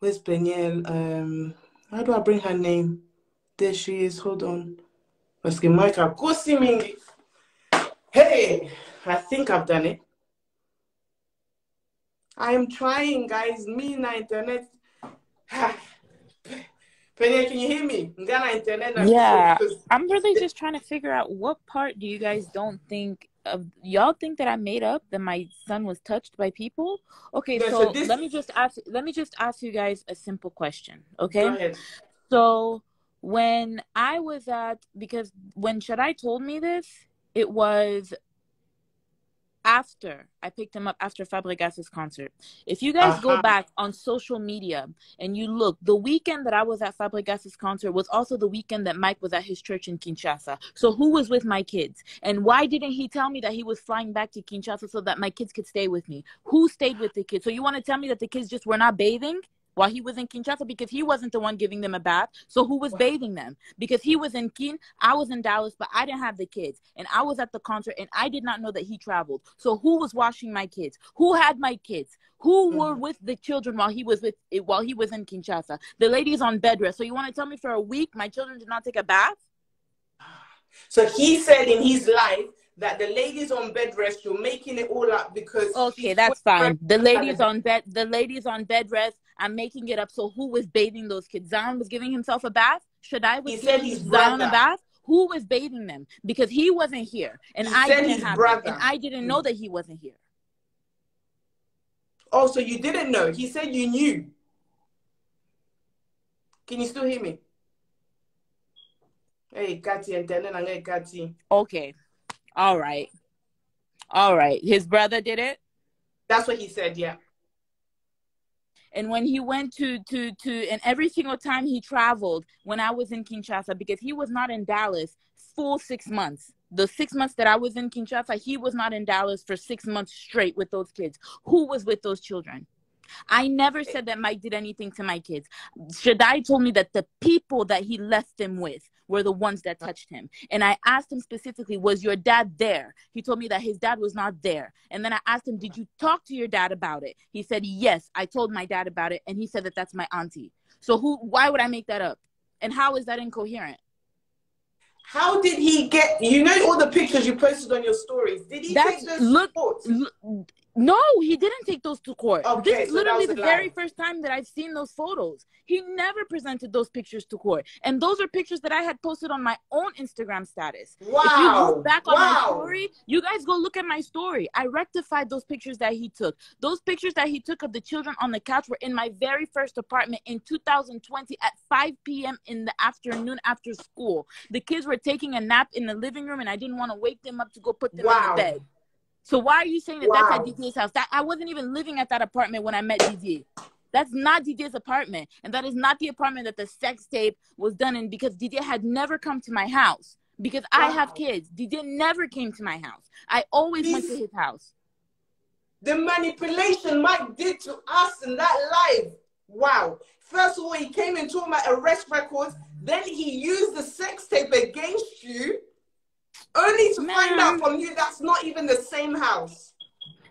Where's Penielle? How do I bring her name? There she is. Hold on. Parce que Mike a kosi mingi. Hey, I think I've done it. I am trying, guys. Me na internet. Penielle, can you hear me? Internet. Yeah, I'm really just trying to figure out what part do you guys don't think of. Y'all think that I made up that my son was touched by people? Okay, No, so let me just ask you guys a simple question. Okay, go ahead. So when I was because when Shaddai told me this, it was after I picked him up after Fabregas's concert. If you guys go back on social media and you look, the weekend that I was at Fabregas's concert was also the weekend that Mike was at his church in Kinshasa. So who was with my kids? And why didn't he tell me that he was flying back to Kinshasa so that my kids could stay with me? Who stayed with the kids? So you want to tell me that the kids just were not bathing while he was in Kinshasa? Because he wasn't the one giving them a bath. So who was bathing them? Because he was in I was in Dallas, but I didn't have the kids. And I was at the concert, and I did not know that he traveled. So who was washing my kids? Who had my kids? Who were with the children while he was in Kinshasa? The ladies on bed rest. So you want to tell me for a week my children did not take a bath? So he said in his life that the ladies on bed rest, you're making it all up because... Okay, that's fine. The ladies on bed rest, I'm making it up. So who was bathing those kids? Zion was giving himself a bath? Shaddai was giving Zion a bath? Who was bathing them? Because he wasn't here. And I didn't know that he wasn't here. Oh, so you didn't know. He said you knew. Can you still hear me? Hey, Kati, and Kati. Okay. All right. His brother did it? That's what he said, yeah. And when he went to and every single time he traveled when I was in Kinshasa, because he was not in Dallas full 6 months. The 6 months that I was in Kinshasa, he was not in Dallas for 6 months straight with those kids. Who was with those children? I never said that Mike did anything to my kids. Shaddai told me that the people that he left them with were the ones that touched him. And I asked him specifically, was your dad there? He told me that his dad was not there. And then I asked him, did you talk to your dad about it? He said, yes, I told my dad about it. And he said that that's my auntie. So why would I make that up? And how is that incoherent? How did he get, all the pictures you posted on your stories, did he take those photos? No, he didn't take those to court. Okay, this is literally the very first time that I've seen those photos. He never presented those pictures to court. And those are pictures that I had posted on my own Instagram status. Wow. If you look back on my story, you guys go look at my story. I rectified those pictures that he took. Those pictures that he took of the children on the couch were in my very first apartment in 2020 at 5 p.m. in the afternoon after school. The kids were taking a nap in the living room, and I didn't want to wake them up to go put them in the bed. So why are you saying that that's at Didier's house? I wasn't even living at that apartment when I met Didier. That's not Didier's apartment. And that is not the apartment that the sex tape was done in, because Didier had never come to my house. Because I have kids. Didier never came to my house. I always went to his house. The manipulation Mike did to us in that live. Wow. First of all, he came and told my arrest records. Then he used the sex tape against you. Only to find out from you that's not even the same house.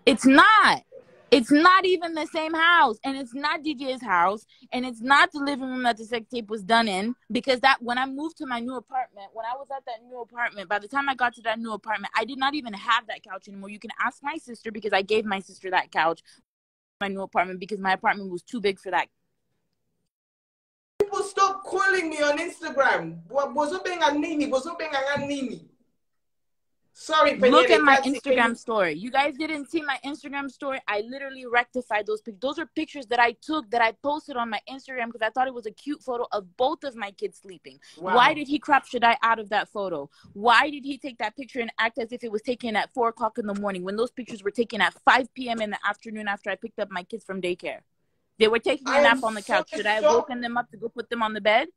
It's not. It's not even the same house. And it's not DJ's house. And it's not the living room that the sex tape was done in. Because when I moved to my new apartment, when I was at that new apartment, by the time I got to that new apartment, I did not even have that couch anymore. You can ask my sister, because I gave my sister that couch in my new apartment because my apartment was too big for that. People stop calling me on Instagram. Sorry, Penielle, look at my Instagram story. You guys didn't see my Instagram story. I literally rectified those pictures. Those are pictures that I took, that I posted on my Instagram because I thought it was a cute photo of both of my kids sleeping. Wow. Why did he crop Shaddai out of that photo? Why did he take that picture and act as if it was taken at 4 o'clock in the morning when those pictures were taken at 5 p.m. in the afternoon after I picked up my kids from daycare? They were taking a nap on the couch. Should I have woken them up to go put them on the bed?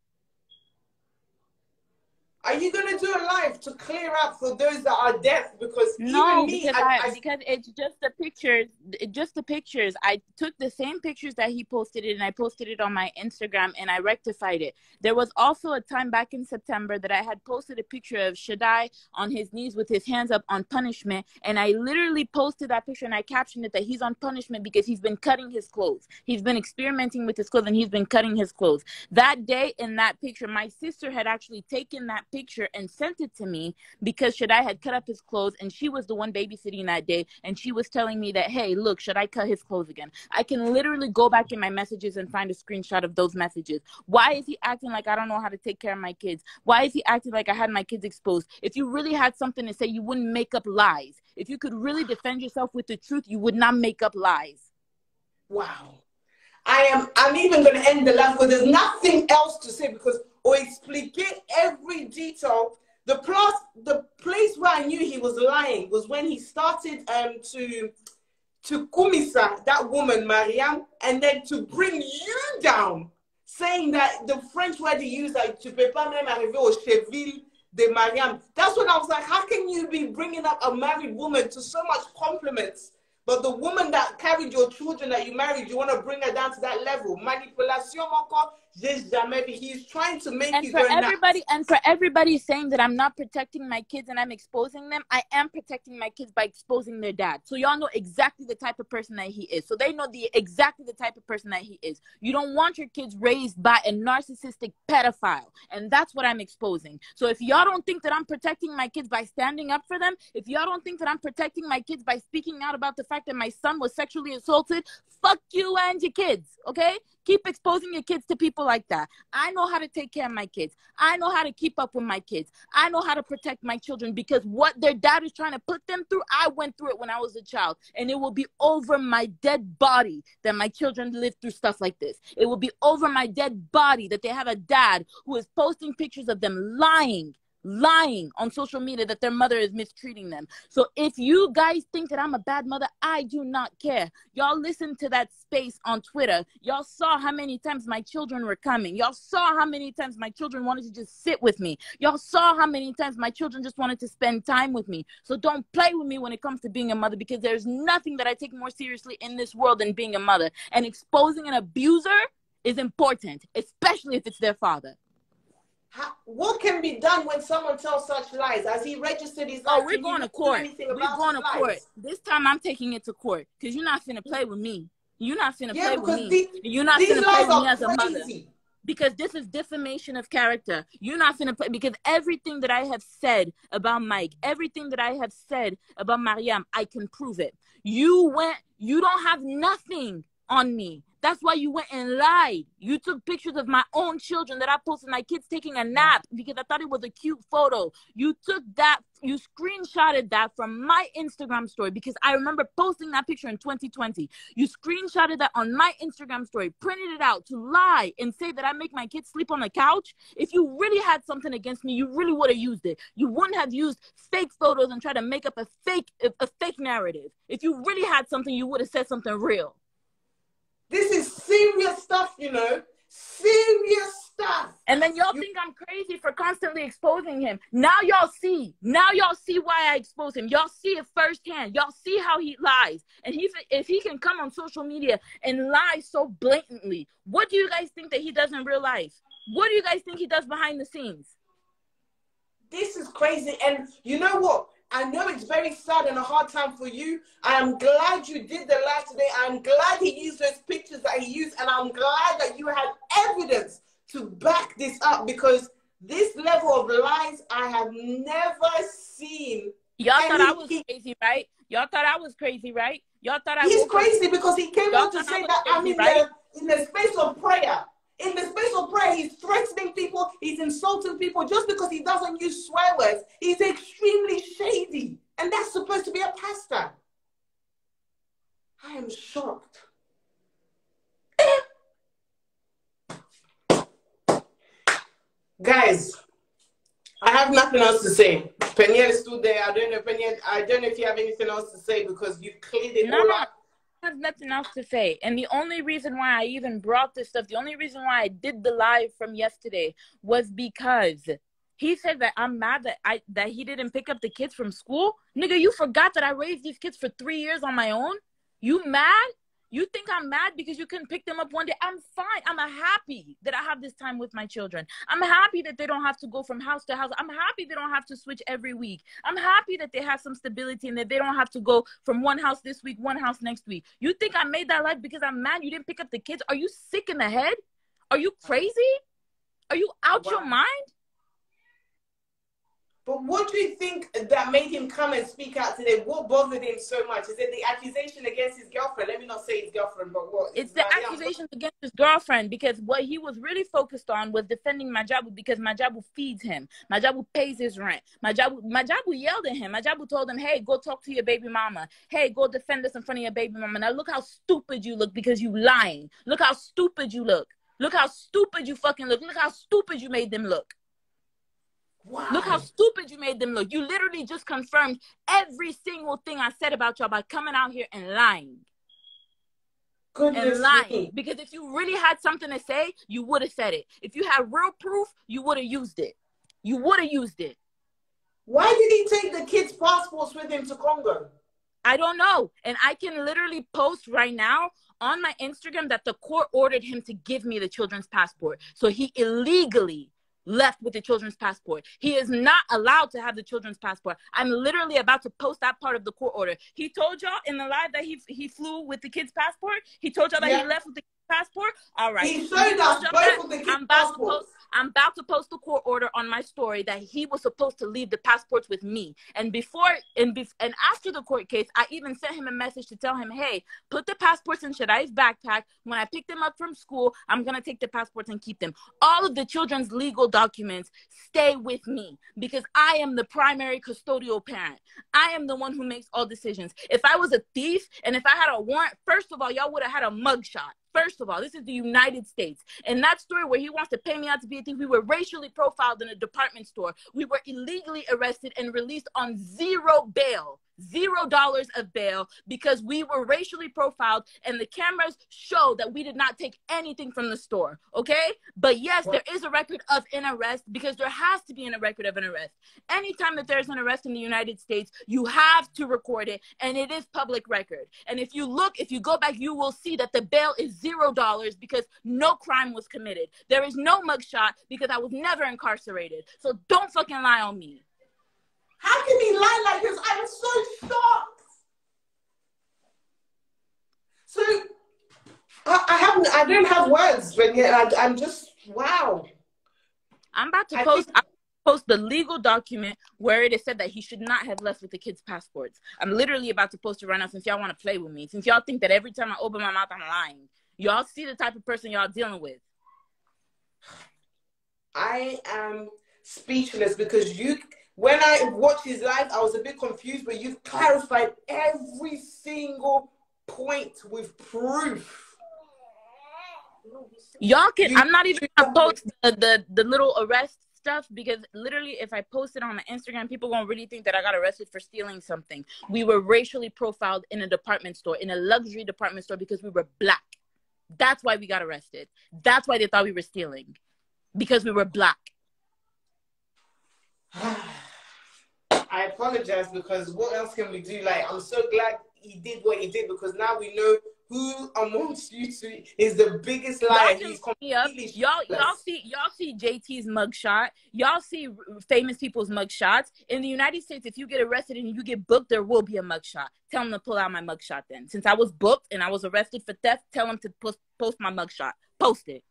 Are you gonna do a live to clear up for those that are deaf? Because no, even me, because it's just the pictures. Just the pictures. I took the same pictures that he posted it, and I posted it on my Instagram, and I rectified it. There was also a time back in September that I had posted a picture of Shaddai on his knees with his hands up on punishment, and I literally posted that picture and I captioned it that he's on punishment because he's been cutting his clothes. He's been experimenting with his clothes, and he's been cutting his clothes. That day in that picture, my sister had actually taken that picture and sent it to me because Shaddai had cut up his clothes, and she was the one babysitting that day, and she was telling me that, hey, look, Shaddai cut his clothes again. I can literally go back in my messages and find a screenshot of those messages. Why is he acting like I don't know how to take care of my kids? Why is he acting like I had my kids exposed? If you really had something to say, you wouldn't make up lies. If you could really defend yourself with the truth, you would not make up lies. Wow. I'm even going to end the live because there's nothing else to say because or expliquer every detail. The place where I knew he was lying was when he started to kumisa that woman Mariam, and then to bring you down, saying that the French word he used, like tu peux pas même arriver au cheville de Mariam. That's when I was like, how can you be bringing up a married woman to so much compliments? But the woman that carried your children that you married, you want to bring her down to that level. Manipulation, he's trying to make you go nuts. And for everybody saying that I'm not protecting my kids and I'm exposing them, I am protecting my kids by exposing their dad. So y'all know exactly the type of person that he is. So they know exactly the type of person that he is. You don't want your kids raised by a narcissistic pedophile. And that's what I'm exposing. So if y'all don't think that I'm protecting my kids by standing up for them, if y'all don't think that I'm protecting my kids by speaking out about the fact that my son was sexually assaulted, fuck you and your kids, okay? Keep exposing your kids to people like that. I know how to take care of my kids. I know how to keep up with my kids. I know how to protect my children because what their dad is trying to put them through, I went through it when I was a child. And it will be over my dead body that my children live through stuff like this. It will be over my dead body that they have a dad who is posting pictures of them lying on social media that their mother is mistreating them. So if you guys think that I'm a bad mother, I do not care. Y'all listen to that space on Twitter. Y'all saw how many times my children were coming. Y'all saw how many times my children wanted to just sit with me. Y'all saw how many times my children just wanted to spend time with me. So don't play with me when it comes to being a mother, because there's nothing that I take more seriously in this world than being a mother. And exposing an abuser is important, especially if it's their father. What can be done when someone tells such lies? Has he registered his lies? Oh, we're going to court. We're going to court. This time I'm taking it to court because you're not finna play with me. You're not finna play with me. You're not finna play with me as a mother. Because this is defamation of character. You're not finna play, because everything that I have said about Mike, everything that I have said about Mariam, I can prove it. You don't have nothing on me. That's why you went and lied. You took pictures of my own children that I posted, my kids taking a nap because I thought it was a cute photo. You took that, you screenshotted that from my Instagram story because I remember posting that picture in 2020. You screenshotted that on my Instagram story, printed it out to lie and say that I make my kids sleep on the couch. If you really had something against me, you really would have used it. You wouldn't have used fake photos and tried to make up a fake narrative. If you really had something, you would have said something real. This is serious stuff, you know. Serious stuff. And then y'all think I'm crazy for constantly exposing him. Now y'all see. Now y'all see why I expose him. Y'all see it firsthand. Y'all see how he lies. And if he can come on social media and lie so blatantly, what do you guys think that he does in real life? What do you guys think he does behind the scenes? This is crazy. And you know what? I know it's very sad and a hard time for you. I am glad you did the live today. I'm glad he used those pictures that he used. And I'm glad that you had evidence to back this up, because this level of lies I have never seen. Y'all thought I was crazy, right? Y'all thought I was crazy, right? Y'all thought I was crazy because he came out to say that I'm in the space of prayer. In the space of prayer, he's threatening people, he's insulting people just because he doesn't use swear words. He's extremely shady. And that's supposed to be a pastor. I am shocked. Guys, I have nothing else to say. Penielle is still there. I don't know, Penielle, I don't know if you have anything else to say because you've cleared it all up. I have nothing else to say. And the only reason why I even brought this stuff, the only reason why I did the live from yesterday was because He said that I'm mad that he didn't pick up the kids from school. Nigga, you forgot that I raised these kids for 3 years on my own? You mad? You think I'm mad because you couldn't pick them up one day? I'm fine. I'm happy that I have this time with my children. I'm happy that they don't have to go from house to house. I'm happy they don't have to switch every week. I'm happy that they have some stability and that they don't have to go from one house this week, one house next week. You think I made that life because I'm mad you didn't pick up the kids? Are you sick in the head? Are you crazy? Are you out your mind? But what do you think that made him come and speak out today? What bothered him so much? Is it the accusation against his girlfriend? Let me not say his girlfriend, but what? It's the accusation against his girlfriend, because what he was really focused on was defending Majabu, because Majabu feeds him. Majabu pays his rent. Majabu yelled at him. Majabu told him, hey, go talk to your baby mama. Hey, go defend us in front of your baby mama. Now look how stupid you look because you lying. Look how stupid you look. Look how stupid you fucking look. Look how stupid you made them look. Wow. Look how stupid you made them look. You literally just confirmed every single thing I said about y'all by coming out here and lying. Goodness me. Because if you really had something to say, you would have said it. If you had real proof, you would have used it. You would have used it. Why did he take the kids' passports with him to Congo? I don't know. And I can literally post right now on my Instagram that the court ordered him to give me the children's passport. So he illegally left with the children's passport. He is not allowed to have the children's passport. I'm literally about to post that part of the court order. He told y'all in the live that he flew with the kid's passport. He told y'all that he left with the passport. All right. He showed us both of the kids' passports. I'm about to post the court order on my story that he was supposed to leave the passports with me. And after the court case, I even sent him a message to tell him, hey, put the passports in Shadai's backpack. When I pick them up from school, I'm going to take the passports and keep them. All of the children's legal documents stay with me because I am the primary custodial parent. I am the one who makes all decisions. If I was a thief and if I had a warrant, first of all, y'all would have had a mugshot. First of all, this is the United States. In that story where he wants to pay me out to be a thief, we were racially profiled in a department store. We were illegally arrested and released on zero bail. $0 of bail because we were racially profiled and the cameras show that we did not take anything from the store, okay? But yes, there is a record of an arrest because there has to be a record of an arrest. Anytime that there's an arrest in the United States, you have to record it and it is public record. And if you go back, you will see that the bail is $0 because no crime was committed. There is no mugshot because I was never incarcerated. So don't fucking lie on me. How can he lie like this? I'm so shocked. So I don't have words, but yeah, I'm just wow. I'm about to post the legal document where it is said that he should not have left with the kids' passports. I'm literally about to post it right now since y'all want to play with me. Since y'all think that every time I open my mouth I'm lying. Y'all see the type of person y'all dealing with. I am speechless because when I watched his live, I was a bit confused, but you've clarified every single point with proof. Y'all can, I'm not even going to post the little arrest stuff because literally if I post it on my Instagram, people going to really think that I got arrested for stealing something. We were racially profiled in a department store, in a luxury department store because we were black. That's why we got arrested. That's why they thought we were stealing, because we were black. I apologize because what else can we do? Like, I'm so glad he did what he did because now we know who amongst you two is the biggest liar. He's completely y'all see JT's mugshot. Y'all see famous people's mugshots. In the United States, if you get arrested and you get booked, there will be a mugshot. Tell him to pull out my mugshot then. Since I was booked and I was arrested for theft, tell him to post my mugshot. Post it.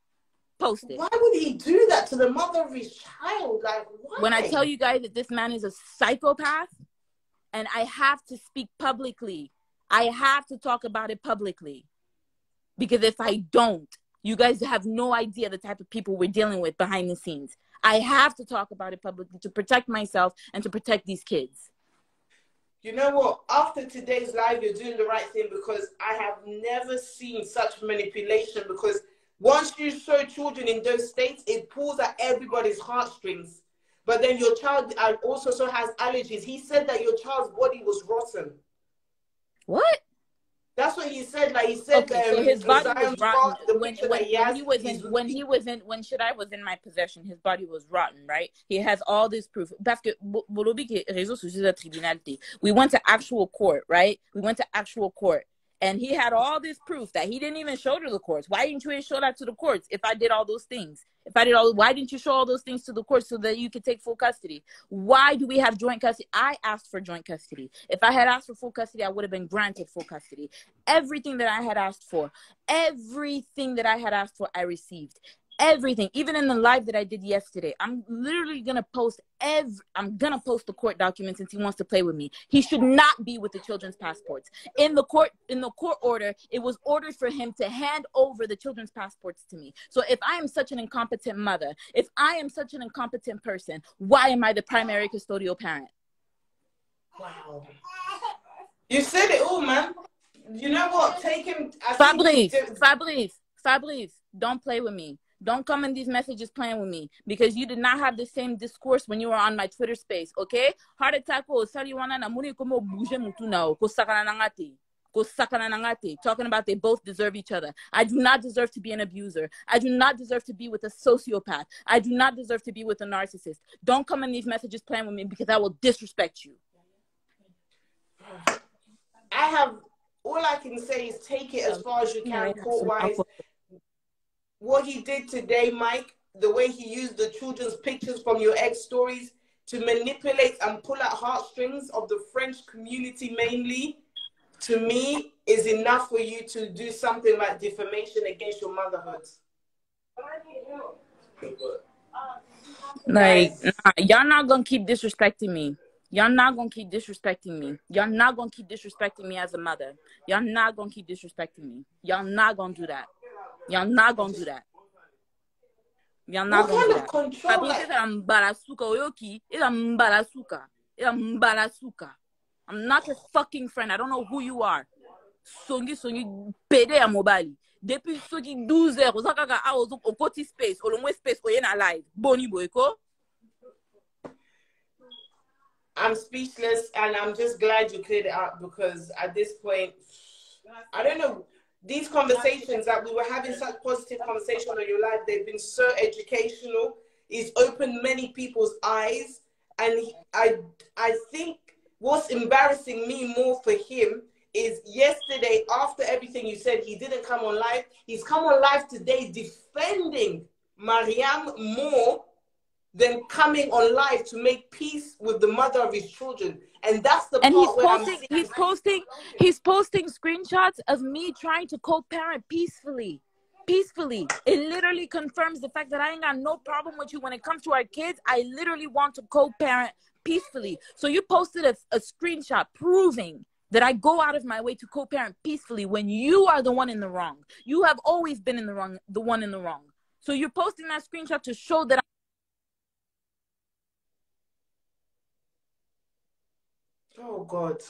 Post it. Why would he do that to the mother of his child? Like, why? When I tell you guys that this man is a psychopath and I have to speak publicly, I have to talk about it publicly. Because if I don't, you guys have no idea the type of people we're dealing with behind the scenes. I have to talk about it publicly to protect myself and to protect these kids. You know what? After today's live, you're doing the right thing because I have never seen such manipulation because once you show children in those states, it pulls at everybody's heartstrings. But then your child also has allergies. He said that your child's body was rotten. What? That's what he said. Like he said, okay, so his body was Zion's rotten part, the when picture that he has, when Shaddai was in my possession. His body was rotten, right? He has all this proof. Parce que we went to actual court, right? We went to actual court. And he had all this proof that he didn't even show to the courts. Why didn't you show that to the courts if I did all those things? Why didn't you show all those things to the courts so that you could take full custody? Why do we have joint custody? I asked for joint custody. If I had asked for full custody, I would have been granted full custody. Everything that I had asked for, I received. Everything, even in the live that I did yesterday, I'm literally gonna post the court documents since he wants to play with me. He should not be with the children's passports. In the court order, it was ordered for him to hand over the children's passports to me. So if I am such an incompetent mother, if I am such an incompetent person, why am I the primary custodial parent? Wow. You said it all, man. You know what? Take him. Fabrice, don't play with me. Don't come in these messages playing with me because you did not have the same discourse when you were on my Twitter space, okay? Heart attack talking about they both deserve each other. I do not deserve to be an abuser. I do not deserve to be with a sociopath. I do not deserve to be with a narcissist. Don't come in these messages playing with me because I will disrespect you. All I can say is take it as far as you can court-wise. What he did today, Mike, the way he used the children's pictures from your ex stories to manipulate and pull at heartstrings of the French community mainly, to me, is enough for you to do something like defamation against your motherhood. Like, nah, y'all not gonna keep disrespecting me. Y'all not gonna keep disrespecting me. Y'all not gonna keep disrespecting me as a mother. Y'all not gonna keep disrespecting me. Y'all not gonna do that. Y'all not gonna do that. Y'all not gonna do that. I'm not your fucking friend. I don't know who you are. Songi pede a mobile. Depuis songi 12 heures, osakaka a ozo okoti space, olongwe space oyena live. Boni boyko. I'm speechless, and I'm just glad you cleared it up because at this point, I don't know. These conversations that we were having, such positive conversation on your life, they've been so educational. It's opened many people's eyes. And I think what's embarrassing me more for him is yesterday, after everything you said, he didn't come on live. He's come on live today defending Mariam more than coming on live to make peace with the mother of his children. And that's the part where he's posting screenshots of me trying to co-parent peacefully. It literally confirms the fact that I ain't got no problem with you when it comes to our kids. I literally want to co-parent peacefully. So you posted a screenshot proving that I go out of my way to co-parent peacefully when you are the one in the wrong. You have always been in the wrong, the one in the wrong. So you're posting that screenshot to show that oh God.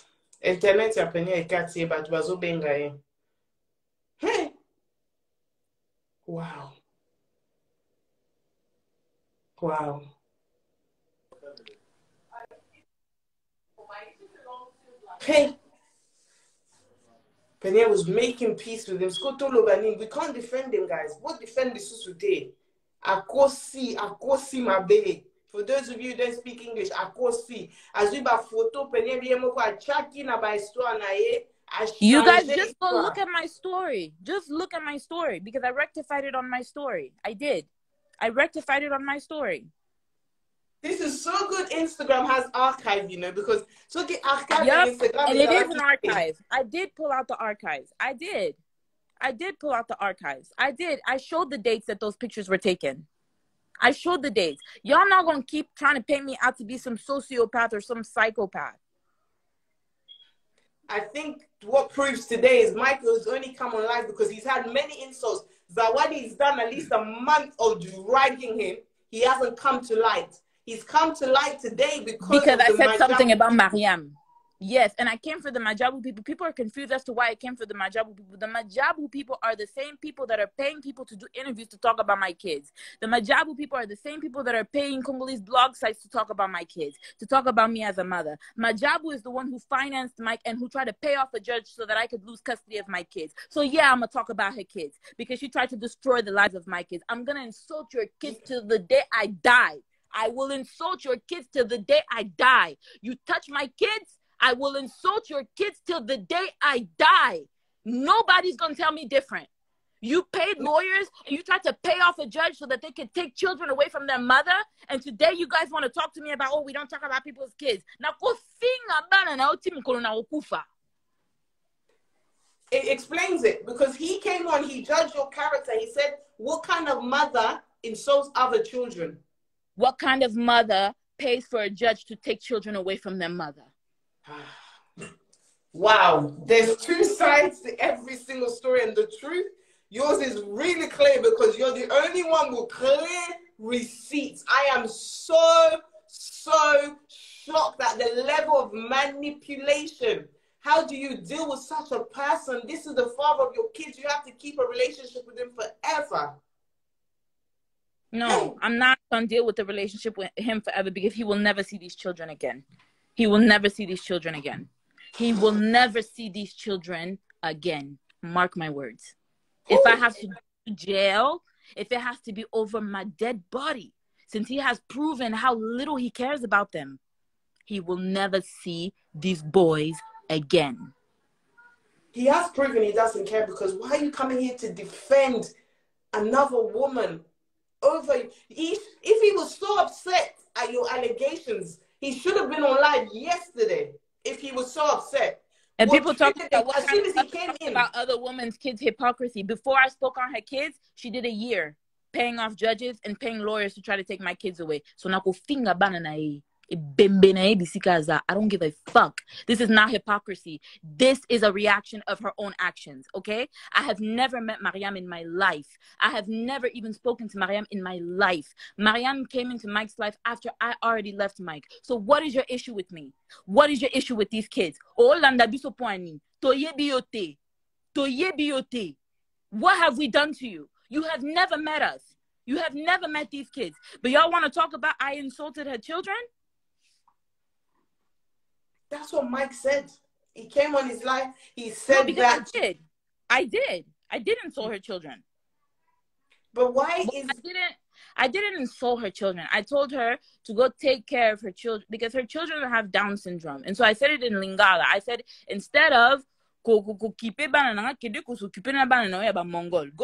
Internet ya Penielle kati but bazo benga. Hey. Wow. Wow. Hey. Penielle was making peace with him. We can't defend him, guys. What defend this today? Akosi my baby. For those of you who don't speak English, akosi. As we ba photo Penielle mo kwa chaki na ba histoire na ye. You guys just go look at my story. Just look at my story because I rectified it on my story. I did. I rectified it on my story. This is so good. Instagram has archive, you know, because so the archive on Instagram and it is an archive. I did pull out the archives. I did pull out the archives. I showed the dates that those pictures were taken. I showed the dates. Y'all not gonna keep trying to paint me out to be some sociopath or some psychopath. I think what proves today is Michael's only come on live because he's had many insults. Zawadi's done at least a month of dragging him. He hasn't come to light. He's come to light today because I said something about Mariam. Yes, and I came for the Majabu people. People are confused as to why I came for the Majabu people. The Majabu people are the same people that are paying people to do interviews to talk about my kids. The Majabu people are the same people that are paying Congolese blog sites to talk about my kids, to talk about me as a mother. Majabu is the one who financed Mike and who tried to pay off a judge so that I could lose custody of my kids. So yeah, I'm going to talk about her kids because she tried to destroy the lives of my kids. I'm going to insult your kids till the day I die. I will insult your kids till the day I die. You touch my kids, I will insult your kids till the day I die. Nobody's going to tell me different. You paid lawyers and you tried to pay off a judge so that they could take children away from their mother. And today you guys want to talk to me about, oh, we don't talk about people's kids. It explains it because he came on, he judged your character. He said, what kind of mother insults other children? What kind of mother pays for a judge to take children away from their mother? Wow, there's two sides to every single story, and the truth, yours is really clear because you're the only one with clear receipts. I am so shocked at the level of manipulation. How do you deal with such a person? This is the father of your kids. You have to keep a relationship with him forever. No, I'm not going to deal with the relationship with him forever because he will never see these children again. He will never see these children again. He will never see these children again. Mark my words. If I have to go to jail, if it has to be over my dead body, since he has proven how little he cares about them, he will never see these boys again. He has proven he doesn't care because why are you coming here to defend another woman over? If he was so upset at your allegations, he should have been on live yesterday if he was so upset. And people talk about as soon as he came in about other women's kids' hypocrisy. Before I spoke on her kids, she did a year paying off judges and paying lawyers to try to take my kids away. So now go finger banana. I don't give a fuck. This is not hypocrisy. This is a reaction of her own actions, okay? I have never met Mariam in my life. I have never even spoken to Mariam in my life. Mariam came into Mike's life after I already left Mike. So what is your issue with me? What is your issue with these kids? What have we done to you? You have never met us. You have never met these kids. But y'all want to talk about I insulted her children? That's what Mike said. He came on his live. He said that. I did insult her children. But why is... I didn't insult her children. I told her to go take care of her children because her children have Down syndrome. And so I said it in Lingala. I said, instead of go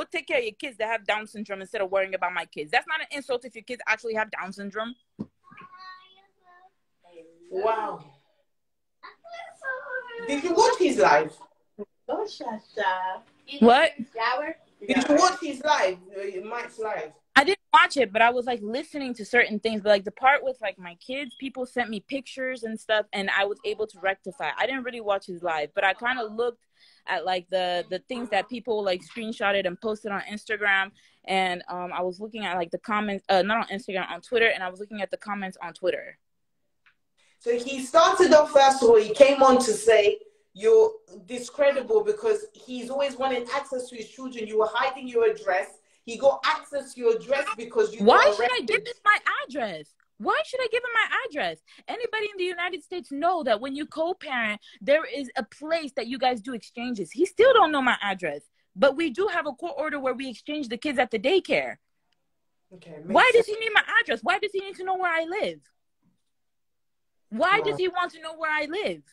take care of your kids that have Down syndrome instead of worrying about my kids. That's not an insult if your kids actually have Down syndrome. Wow. Did you watch his live? What? Did you watch his live? Mike's live? I didn't watch it, but I was like listening to certain things. But like the part with like my kids, people sent me pictures and stuff, and I was able to rectify. I didn't really watch his live, but I kind of looked at like the things that people like screenshotted and posted on Instagram, and I was looking at like the comments, not on Instagram, on Twitter, and I was looking at the comments on Twitter. So he started off first of all, he came on to say you're discreditable because he's always wanted access to his children. You were hiding your address. He got access to your address because you Why should I give him my address? Why should I give him my address? Anybody in the United States know that when you co-parent, there is a place that you guys do exchanges. He still don't know my address. But we do have a court order where we exchange the kids at the daycare. Okay. Why does he need my address? Why does he need to know where I live? Why does he want to know where I live?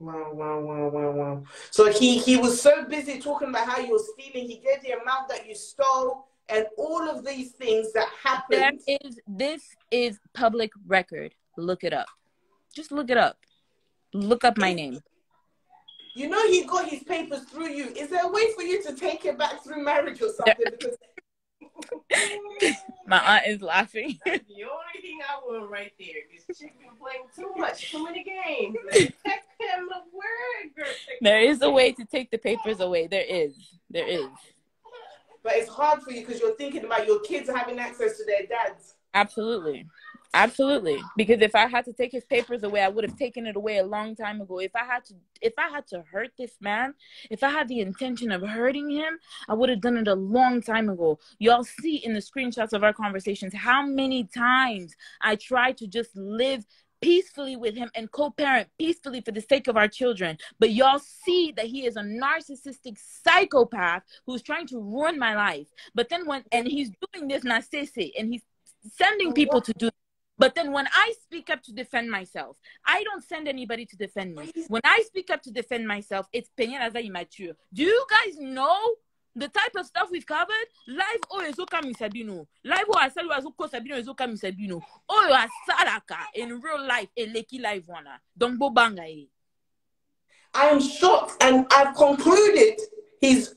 Wow. So he was so busy talking about how you were stealing. He gave the amount that you stole and all of these things that happened. This is public record. Look it up. Just look it up. Look up my name. You know he got his papers through you. Is there a way for you to take it back through marriage or something? Because my aunt is laughing. That's the only thing I want right there. This chick been playing too much, too many games. Text him the word, girl. There is a way to take the papers away. There is. But it's hard for you because you're thinking about your kids having access to their dads. Absolutely. Absolutely, because if I had to take his papers away, I would have taken it away a long time ago. If I had to hurt this man, if I had the intention of hurting him, I would have done it a long time ago. Y'all see in the screenshots of our conversations how many times I tried to just live peacefully with him and co-parent peacefully for the sake of our children. But y'all see that he is a narcissistic psychopath who's trying to ruin my life. But then and he's doing this nasese, and he's sending people to do. But then when I speak up to defend myself, I don't send anybody to defend me. When I speak up to defend myself, it's Penielle as immature. Do you guys know the type of stuff we've covered? Live o ezoka misabino. Live o asalu azoko sabino ezoka misabino. O asalaka in real life eleki live wana. Don't bo banga e. I am shocked, and I've concluded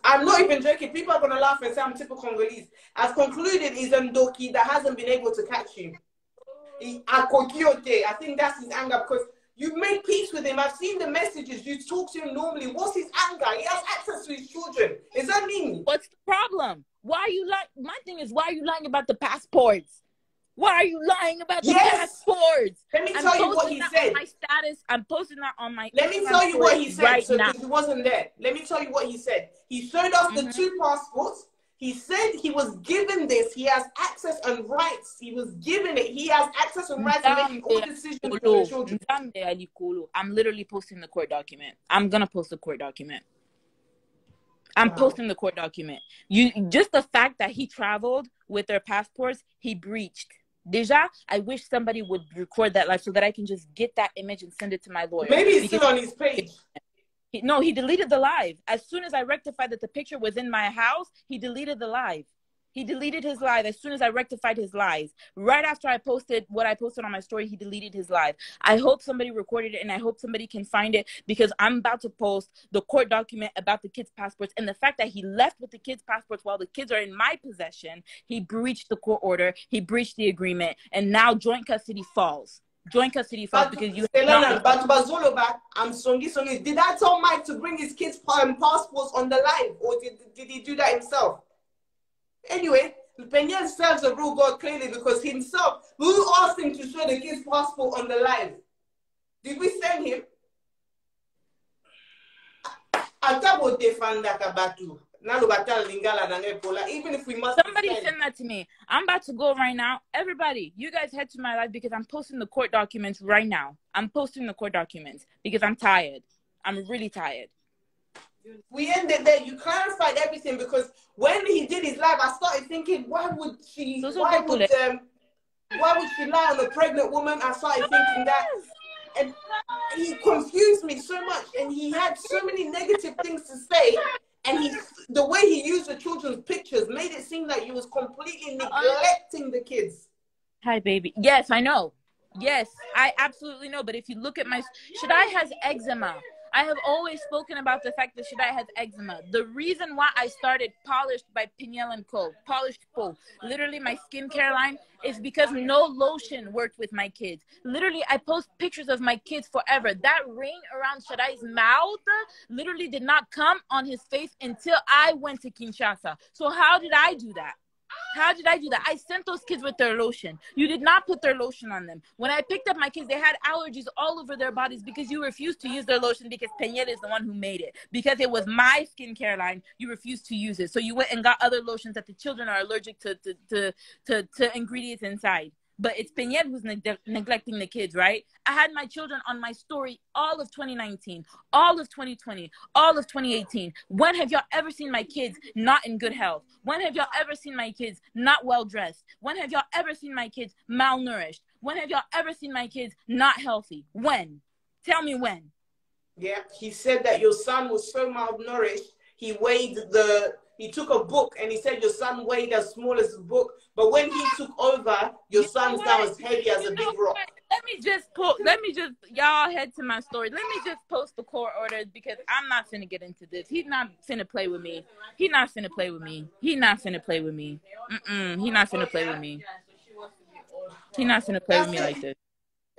I'm not even joking. People are going to laugh and say I'm typical Congolese. I've concluded he's a Ndoki that hasn't been able to catch you. I think that's his anger, because you made peace with him. I've seen the messages. You talk to him normally. What's his anger? He has access to his children. Is that me? What's the problem? Why are you lying? My thing is, why are you lying about the passports? Why are you lying about the passports? Let me tell you what he said. On my status. I'm posting that on my. Let me tell you what he said. Right, so because he wasn't there. Let me tell you what he said. He showed us the 2 passports. He said he was given this. He has access and rights. He was given it. He has access and rights to making all decisions for the children. I'm literally posting the court document. I'm gonna post the court document. I'm posting the court document. Just the fact that he traveled with their passports, he breached. Deja, I wish somebody would record that live so that I can just get that image and send it to my lawyer. Maybe it's still on his page. No, he deleted the live. As soon as I rectified that the picture was in my house, he deleted the live. He deleted his live as soon as I rectified his lies. Right after I posted what I posted on my story, he deleted his live. I hope somebody recorded it, and I hope somebody can find it, because I'm about to post the court document about the kids' passports, and the fact that he left with the kids' passports while the kids are in my possession. He breached the court order. He breached the agreement, and now joint custody falls. Joint custody falls because you. I'm songy. Did I tell Mike to bring his kids' passports on the live, or did he do that himself? Anyway, Penielle serves a real God clearly, because himself, who asked him to show the kids' passport on the live? Did we send him? Even if we must. Somebody send that to me. I'm about to go right now. Everybody, you guys head to my live, because I'm posting the court documents right now. I'm posting the court documents because I'm tired. I'm really tired. We ended there. You clarified everything, because when he did his live, I started thinking, why would she lie on a pregnant woman? I started thinking that, and he confused me so much, and he had so many negative things to say, and the way he used the children's pictures made it seem like he was completely neglecting the kids. Hi, baby. Yes, I know. Yes, I absolutely know. But if you look at Shaddai has eczema. I have always spoken about the fact that Shaddai has eczema. The reason why I started Polished by Penielle & Co., Polished Co., literally my skincare line, is because no lotion worked with my kids. Literally, I post pictures of my kids forever. That ring around Shaddai's mouth literally did not come on his face until I went to Kinshasa. So how did I do that? How did I do that? I sent those kids with their lotion. You did not put their lotion on them. When I picked up my kids, they had allergies all over their bodies because you refused to use their lotion, because Penielle is the one who made it. Because it was my skincare line, you refused to use it. So you went and got other lotions that the children are allergic to ingredients inside. But it's Penielle who's neglecting the kids, right? I had my children on my story all of 2019, all of 2020, all of 2018. When have y'all ever seen my kids not in good health? When have y'all ever seen my kids not well dressed? When have y'all ever seen my kids malnourished? When have y'all ever seen my kids not healthy? When? Tell me when. Yeah, he said that your son was so malnourished, he took a book and he said your son weighed as small as a book. But when he took over, your son's now as heavy as a big rock. Let me just, y'all head to my story. Let me just post the court orders, because I'm not finna get into this. He's not finna play with me. He not finna play with me. He not finna play with me. He not finna play with me. He not finna play with me like this.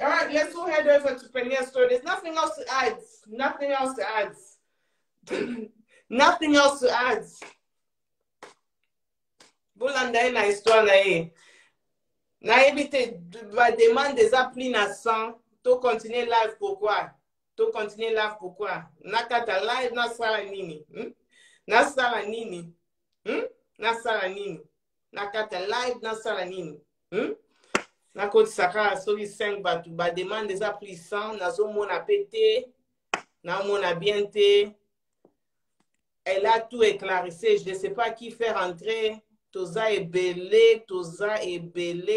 All right, let's go head over to Penielle's story. There's nothing else to add. Nothing else to add. Nothing else to add. Na évité va demande des applis na 100. To continuer live pourquoi? To continuer live pourquoi? Na kata live na sala nini? Na sala nini? Na sala nini? Na kata live na sala nini? Na koti saka soli 5 batu ba demande des applis 100 na zo mona pété na mona bien te. Elle a tout éclairci. Je ne sais pas qui fait rentrer. Toza est belé, Toza est belé.